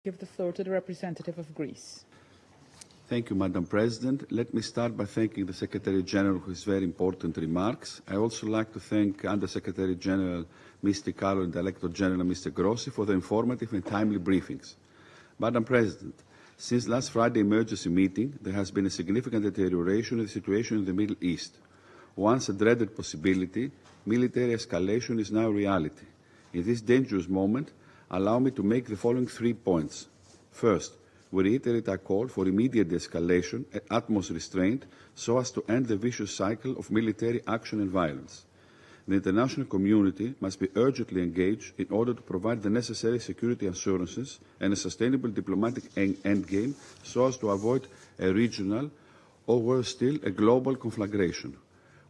Give the floor to the representative of Greece. Thank you, Madam President. Let me start by thanking the Secretary General for his very important remarks. I also like to thank Under Secretary General Mr. Carlo and Director General Mr. Grossi for the informative and timely briefings. Madam President, since last Friday's emergency meeting, there has been a significant deterioration of the situation in the Middle East. Once a dreaded possibility, military escalation is now a reality. In this dangerous moment, allow me to make the following 3 points. First, we reiterate our call for immediate de-escalation and utmost restraint so as to end the vicious cycle of military action and violence. The international community must be urgently engaged in order to provide the necessary security assurances and a sustainable diplomatic endgame so as to avoid a regional or, worse still, a global conflagration.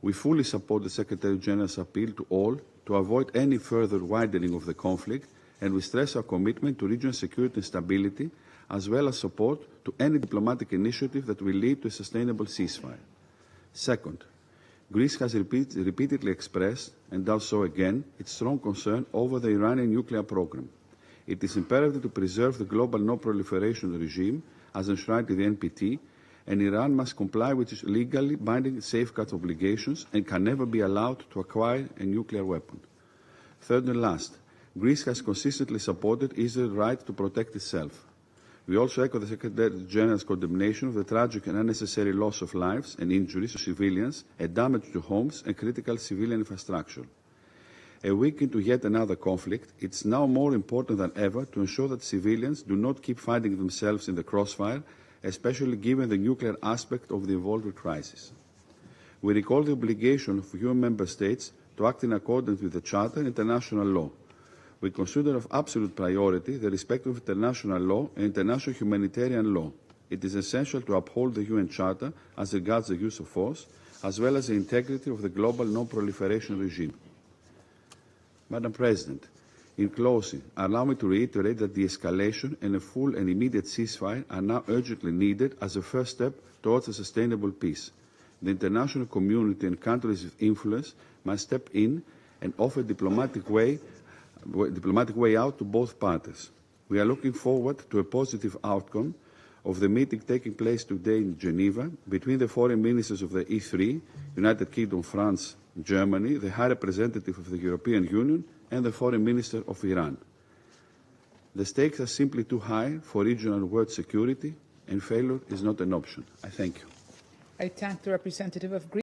We fully support the Secretary General's appeal to all to avoid any further widening of the conflict, and we stress our commitment to regional security and stability, as well as support to any diplomatic initiative that will lead to a sustainable ceasefire. Second, Greece has repeatedly expressed, and does so again, its strong concern over the Iranian nuclear program. It is imperative to preserve the global non-proliferation regime as enshrined in the NPT, and Iran must comply with its legally binding safeguards obligations and can never be allowed to acquire a nuclear weapon. Third and last, Greece has consistently supported Israel's right to protect itself. We also echo the Secretary General's condemnation of the tragic and unnecessary loss of lives and injuries to civilians and damage to homes and critical civilian infrastructure. A week into yet another conflict, it's now more important than ever to ensure that civilians do not keep finding themselves in the crossfire, especially given the nuclear aspect of the evolving crisis. We recall the obligation of UN member states to act in accordance with the Charter and international law. We consider of absolute priority the respect of international law and international humanitarian law. It is essential to uphold the UN Charter as regards the use of force, as well as the integrity of the global non-proliferation regime. Madam President, in closing, allow me to reiterate that de-escalation and a full and immediate ceasefire are now urgently needed as a first step towards a sustainable peace. The international community and countries with influence must step in and offer diplomatic way out to both parties. We are looking forward to a positive outcome of the meeting taking place today in Geneva between the foreign ministers of the E3, United Kingdom, France, Germany, the High Representative of the European Union, and the Foreign Minister of Iran. The stakes are simply too high for regional world security, and failure is not an option. I thank you. I thank the representative of Greece.